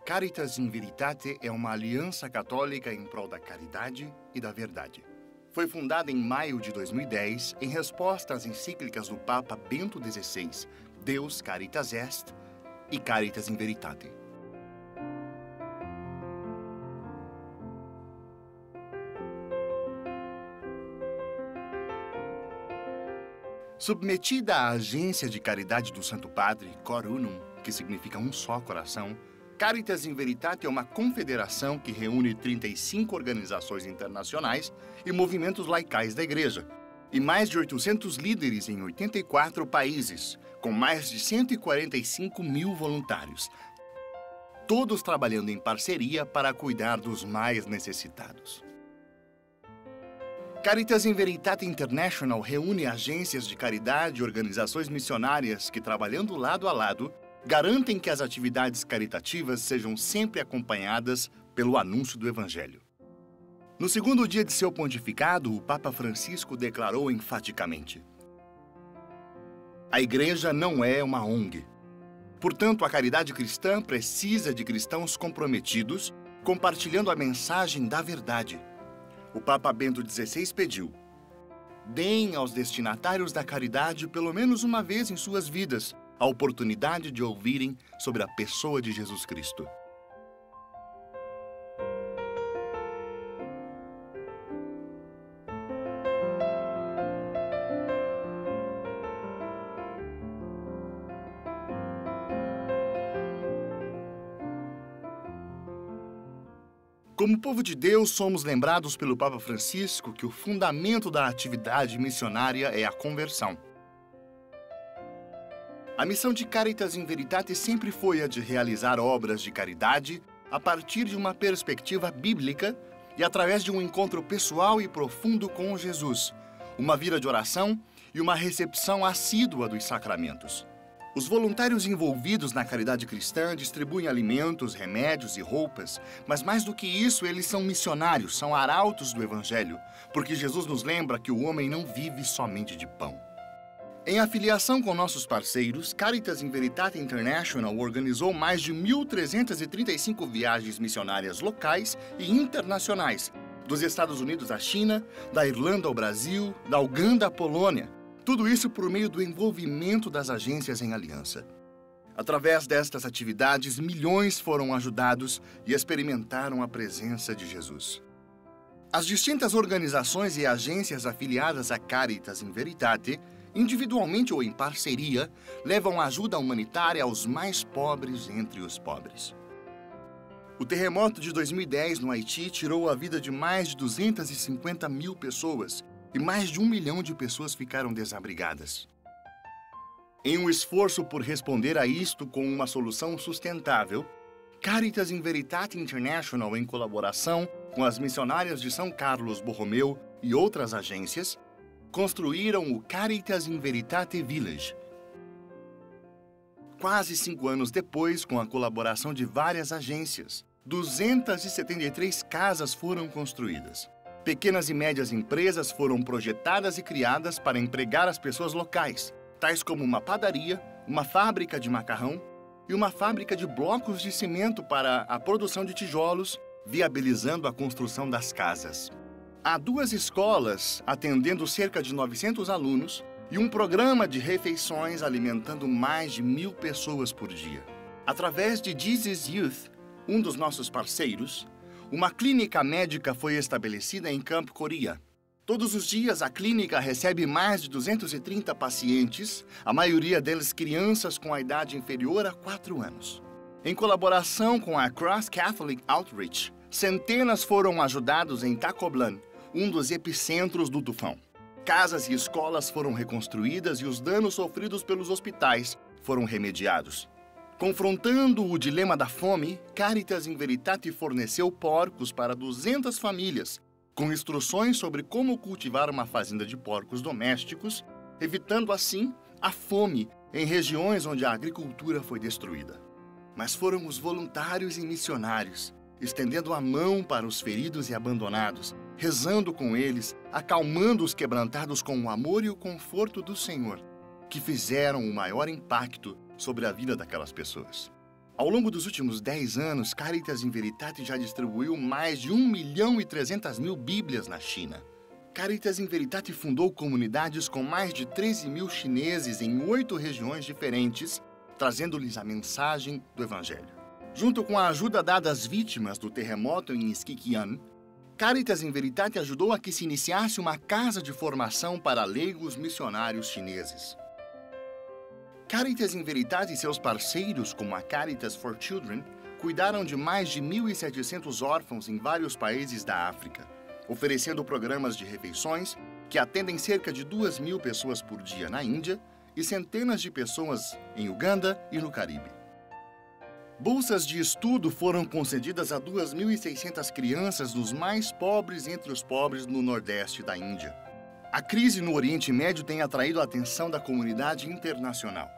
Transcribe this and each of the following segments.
Caritas in Veritate é uma aliança católica em prol da caridade e da verdade. Foi fundada em maio de 2010 em resposta às encíclicas do Papa Bento XVI, Deus Caritas Est e Caritas in Veritate. Submetida à Agência de Caridade do Santo Padre, Cor Unum, que significa um só coração, Caritas in Veritate é uma confederação que reúne 35 organizações internacionais e movimentos laicais da Igreja, e mais de 800 líderes em 84 países, com mais de 145 mil voluntários, todos trabalhando em parceria para cuidar dos mais necessitados. Caritas in Veritate International reúne agências de caridade e organizações missionárias que, trabalhando lado a lado, garantem que as atividades caritativas sejam sempre acompanhadas pelo anúncio do Evangelho. No segundo dia de seu pontificado, o Papa Francisco declarou enfaticamente: a Igreja não é uma ONG. Portanto, a caridade cristã precisa de cristãos comprometidos, compartilhando a mensagem da verdade. O Papa Bento XVI pediu: deem aos destinatários da caridade, pelo menos uma vez em suas vidas, a oportunidade de ouvirem sobre a pessoa de Jesus Cristo. Como povo de Deus, somos lembrados pelo Papa Francisco que o fundamento da atividade missionária é a conversão. A missão de Caritas in Veritate sempre foi a de realizar obras de caridade a partir de uma perspectiva bíblica e através de um encontro pessoal e profundo com Jesus, uma vida de oração e uma recepção assídua dos sacramentos. Os voluntários envolvidos na caridade cristã distribuem alimentos, remédios e roupas, mas mais do que isso, eles são missionários, são arautos do Evangelho, porque Jesus nos lembra que o homem não vive somente de pão. Em afiliação com nossos parceiros, Caritas in Veritate International organizou mais de 1.335 viagens missionárias locais e internacionais, dos Estados Unidos à China, da Irlanda ao Brasil, da Uganda à Polônia. Tudo isso por meio do envolvimento das agências em aliança. Através destas atividades, milhões foram ajudados e experimentaram a presença de Jesus. As distintas organizações e agências afiliadas a Caritas in Veritate, individualmente ou em parceria, levam ajuda humanitária aos mais pobres entre os pobres. O terremoto de 2010 no Haiti tirou a vida de mais de 250 mil pessoas e mais de 1 milhão de pessoas ficaram desabrigadas. Em um esforço por responder a isto com uma solução sustentável, Caritas in Veritate International, em colaboração com as missionárias de São Carlos Borromeu e outras agências, construíram o Caritas in Veritate Village. Quase 5 anos depois, com a colaboração de várias agências, 273 casas foram construídas. Pequenas e médias empresas foram projetadas e criadas para empregar as pessoas locais, tais como uma padaria, uma fábrica de macarrão e uma fábrica de blocos de cimento para a produção de tijolos, viabilizando a construção das casas. Há 2 escolas atendendo cerca de 900 alunos e um programa de refeições alimentando mais de 1.000 pessoas por dia. Através de Jesus Youth, um dos nossos parceiros, uma clínica médica foi estabelecida em Camp Coria. Todos os dias, a clínica recebe mais de 230 pacientes, a maioria deles crianças com a idade inferior a 4 anos. Em colaboração com a Cross Catholic Outreach, centenas foram ajudados em Tacoblan, um dos epicentros do tufão. Casas e escolas foram reconstruídas e os danos sofridos pelos hospitais foram remediados. Confrontando o dilema da fome, Caritas in Veritate forneceu porcos para 200 famílias, com instruções sobre como cultivar uma fazenda de porcos domésticos, evitando assim a fome em regiões onde a agricultura foi destruída. Mas foram os voluntários e missionários, estendendo a mão para os feridos e abandonados, rezando com eles, acalmando os quebrantados com o amor e o conforto do Senhor, que fizeram o maior impacto sobre a vida daquelas pessoas. Ao longo dos últimos 10 anos, Caritas in Veritate já distribuiu mais de 1.300.000 Bíblias na China. Caritas in Veritate fundou comunidades com mais de 13.000 chineses em 8 regiões diferentes, trazendo-lhes a mensagem do Evangelho. Junto com a ajuda dada às vítimas do terremoto em Sichuan, Caritas in Veritate ajudou a que se iniciasse uma casa de formação para leigos missionários chineses. Caritas in Veritate e seus parceiros, como a Caritas for Children, cuidaram de mais de 1.700 órfãos em vários países da África, oferecendo programas de refeições que atendem cerca de 2.000 pessoas por dia na Índia e centenas de pessoas em Uganda e no Caribe. Bolsas de estudo foram concedidas a 2.600 crianças dos mais pobres entre os pobres no Nordeste da Índia. A crise no Oriente Médio tem atraído a atenção da comunidade internacional.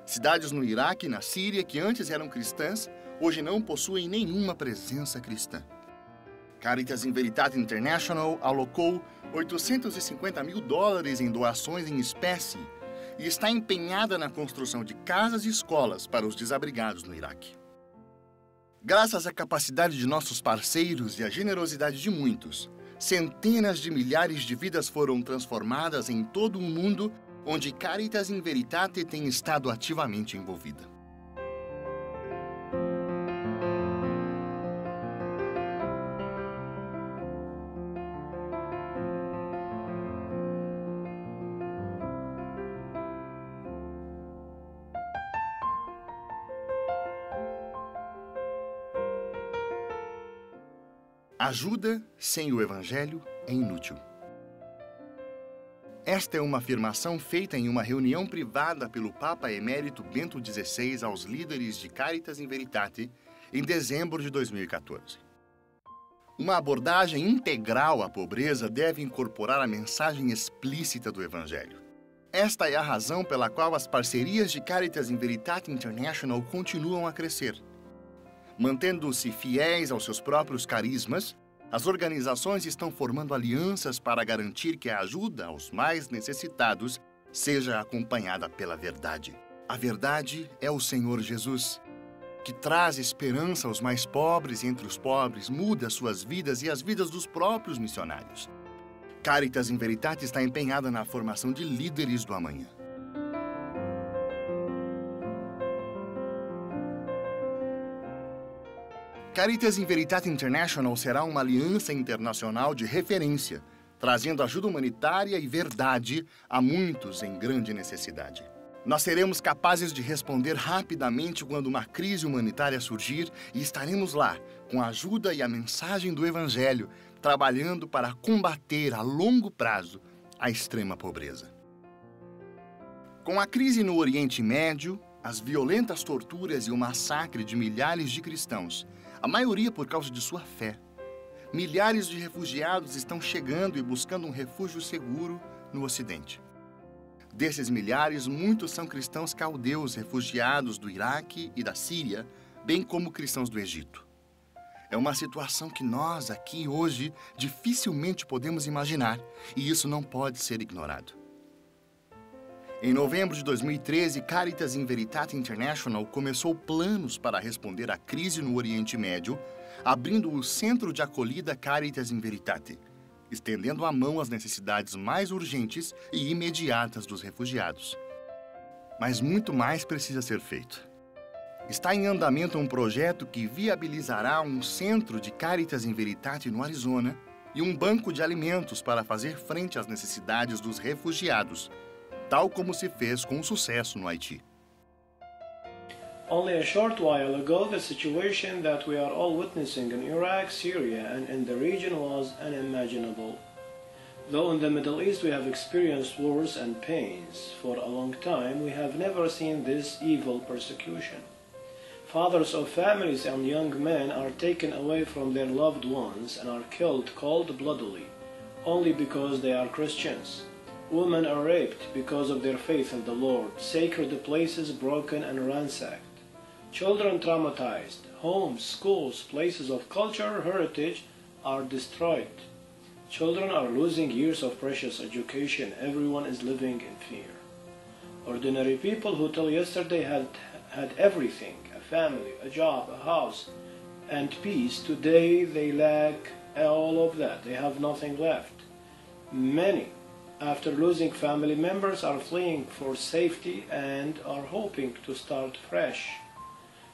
Cidades no Iraque e na Síria, que antes eram cristãs, hoje não possuem nenhuma presença cristã. Caritas in Veritate International alocou $850 mil em doações em espécie e está empenhada na construção de casas e escolas para os desabrigados no Iraque. Graças à capacidade de nossos parceiros e à generosidade de muitos, centenas de milhares de vidas foram transformadas em todo o mundo onde Caritas in Veritate tem estado ativamente envolvida. Ajuda sem o Evangelho é inútil. Esta é uma afirmação feita em uma reunião privada pelo Papa Emérito Bento XVI aos líderes de Caritas in Veritate em dezembro de 2014. Uma abordagem integral à pobreza deve incorporar a mensagem explícita do Evangelho. Esta é a razão pela qual as parcerias de Caritas in Veritate International continuam a crescer. Mantendo-se fiéis aos seus próprios carismas, as organizações estão formando alianças para garantir que a ajuda aos mais necessitados seja acompanhada pela verdade. A verdade é o Senhor Jesus, que traz esperança aos mais pobres entre os pobres, muda suas vidas e as vidas dos próprios missionários. Caritas in Veritate está empenhada na formação de líderes do amanhã. Caritas in Veritate International será uma aliança internacional de referência, trazendo ajuda humanitária e verdade a muitos em grande necessidade. Nós seremos capazes de responder rapidamente quando uma crise humanitária surgir e estaremos lá, com a ajuda e a mensagem do Evangelho, trabalhando para combater a longo prazo a extrema pobreza. Com a crise no Oriente Médio, as violentas torturas e o massacre de milhares de cristãos, a maioria por causa de sua fé, milhares de refugiados estão chegando e buscando um refúgio seguro no Ocidente. Desses milhares, muitos são cristãos caldeus refugiados do Iraque e da Síria, bem como cristãos do Egito. É uma situação que nós, aqui hoje, dificilmente podemos imaginar, e isso não pode ser ignorado. Em novembro de 2013, Caritas in Veritate International começou planos para responder à crise no Oriente Médio, abrindo o Centro de Acolhida Caritas in Veritate, estendendo a mão às necessidades mais urgentes e imediatas dos refugiados. Mas muito mais precisa ser feito. Está em andamento um projeto que viabilizará um centro de Caritas in Veritate no Arizona e um banco de alimentos para fazer frente às necessidades dos refugiados, tal como se fez com sucesso no Haiti. Only a short while ago, the situation that we are all witnessing in Iraq, Syria, and in the region was unimaginable. Though in the Middle East we have experienced wars and pains for a long time, we have never seen this evil persecution. Fathers of families and young men are taken away from their loved ones and are killed cold-bloodedly, only because they are Christians. Women are raped because of their faith in the Lord, sacred places broken and ransacked, children traumatized, homes, schools, places of culture, heritage are destroyed. Children are losing years of precious education. Everyone is living in fear. Ordinary people who till yesterday had everything, a family, a job, a house, and peace. Today they lack all of that. They have nothing left. Many, after losing family members, are fleeing for safety and are hoping to start fresh.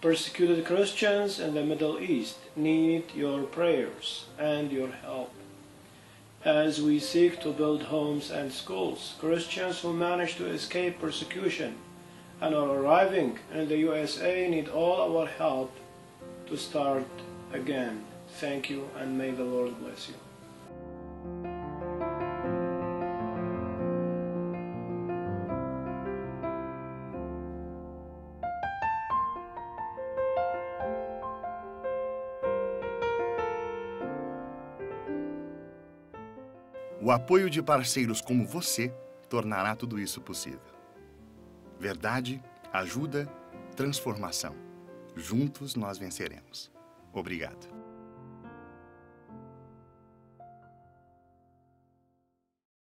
Persecuted Christians in the Middle East need your prayers and your help as we seek to build homes and schools. Christians who managed to escape persecution and are arriving in the USA need all our help to start again. Thank you, and may the Lord bless you. O apoio de parceiros como você tornará tudo isso possível. Verdade, ajuda, transformação. Juntos nós venceremos. Obrigado.